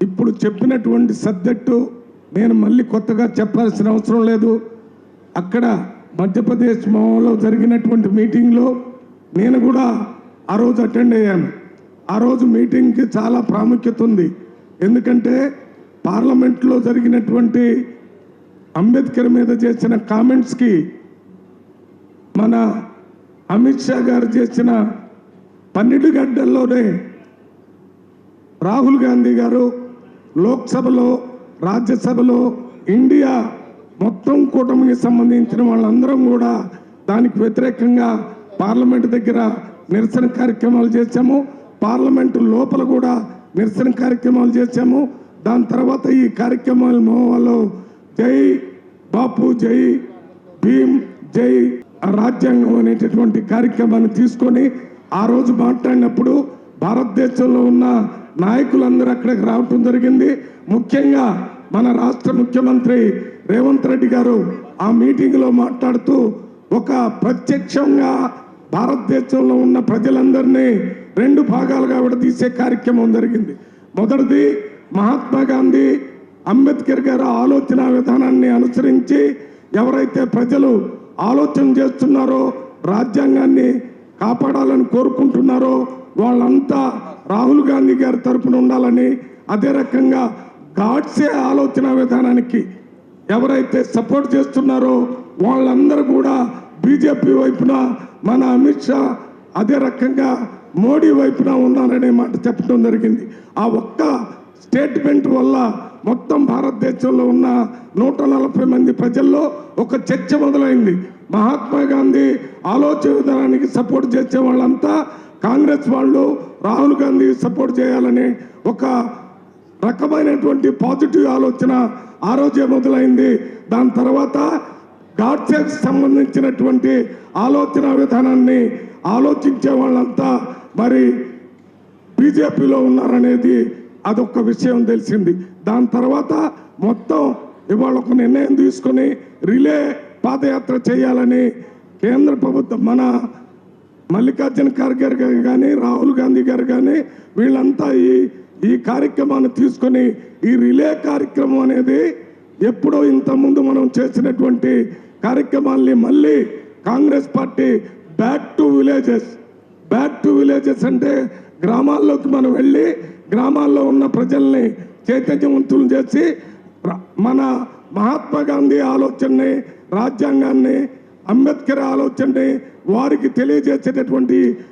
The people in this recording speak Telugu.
ఇప్పుడు చెప్పినటువంటి సబ్జెక్టు నేను మళ్ళీ కొత్తగా చెప్పాల్సిన అవసరం లేదు. అక్కడ మధ్యప్రదేశ్ మోలో జరిగినటువంటి మీటింగ్లో నేను కూడా ఆ రోజు అటెండ్ అయ్యాను. ఆ రోజు మీటింగ్కి చాలా ప్రాముఖ్యత ఉంది. ఎందుకంటే పార్లమెంట్లో జరిగినటువంటి అంబేద్కర్ మీద చేసిన కామెంట్స్కి మన అమిత్ షా గారు చేసిన 12 గంటల్లోనే రాహుల్ గాంధీ గారు లోక్సభలో, రాజ్యసభలో, ఇండియా మొత్తం కూటమికి సంబంధించిన వాళ్ళందరం కూడా దానికి వ్యతిరేకంగా పార్లమెంట్ దగ్గర నిరసన కార్యక్రమాలు చేశాము. పార్లమెంటు లోపల కూడా నిరసన కార్యక్రమాలు చేశాము. దాని తర్వాత ఈ కార్యక్రమాల మోహలో జై బాపు, జై భీమ్, జై రాజ్యాంగం అనేటటువంటి కార్యక్రమాన్ని తీసుకొని ఆ రోజు మాట్లాడినప్పుడు భారతదేశంలో ఉన్న నాయకులందరూ అక్కడికి రావటం జరిగింది. ముఖ్యంగా మన రాష్ట్ర ముఖ్యమంత్రి రేవంత్ రెడ్డి గారు ఆ మీటింగ్లో మాట్లాడుతూ ఒక ప్రత్యక్షంగా భారతదేశంలో ఉన్న ప్రజలందరినీ 2 భాగాలుగా విడదీసే కార్యక్రమం జరిగింది. మొదటిది మహాత్మా గాంధీ, అంబేద్కర్ గారు ఆలోచన విధానాన్ని అనుసరించి ఎవరైతే ప్రజలు ఆలోచన చేస్తున్నారో, రాజ్యాంగాన్ని కాపాడాలని కోరుకుంటున్నారో వాళ్ళంతా రాహుల్ గాంధీ గారి తరపున ఉండాలని, అదే రకంగా గాడ్సే ఆలోచన విధానానికి ఎవరైతే సపోర్ట్ చేస్తున్నారో వాళ్ళందరూ కూడా బీజేపీ వైపున, మన అమిత్ షా అదే రకంగా మోడీ వైపున ఉన్నారనే మాట చెప్పడం జరిగింది. ఆ ఒక్క స్టేట్మెంట్ వల్ల మొత్తం భారతదేశంలో ఉన్న 140 మంది ప్రజల్లో ఒక చర్చ మొదలైంది. మహాత్మా గాంధీ ఆలోచన విధానానికి సపోర్ట్ చేసే వాళ్ళంతా కాంగ్రెస్ వాళ్ళు రాహుల్ గాంధీ సపోర్ట్ చేయాలని ఒక రకమైనటువంటి పాజిటివ్ ఆలోచన ఆ రోజే మొదలైంది. దాని తర్వాత గాడ్సేకి సంబంధించినటువంటి ఆలోచన విధానాన్ని ఆలోచించే వాళ్ళంతా మరి బీజేపీలో ఉన్నారనేది అదొక విషయం తెలిసింది. దాని తర్వాత మొత్తం ఇవాళ ఒక నిర్ణయం తీసుకొని రిలే పాదయాత్ర చేయాలని కేంద్ర ప్రభుత్వం, మన మల్లికార్జున ఖార్గే గారు కానీ, రాహుల్ గాంధీ గారు కానీ వీళ్ళంతా ఈ కార్యక్రమాన్ని తీసుకొని ఈ రిలే కార్యక్రమం అనేది ఎప్పుడో ఇంతకుముందు మనం చేసినటువంటి కార్యక్రమాల్ని మళ్ళీ Congress party back to villages అంటే గ్రామాల్లోకి మనం వెళ్ళి గ్రామాల్లో ఉన్న ప్రజల్ని చైతన్యవంతులు చేసి మన మహాత్మా గాంధీ ఆలోచనని, రాజ్యాంగాన్ని, అంబేద్కర్ ఆలోచనని వారికి తెలియజేసేటటువంటి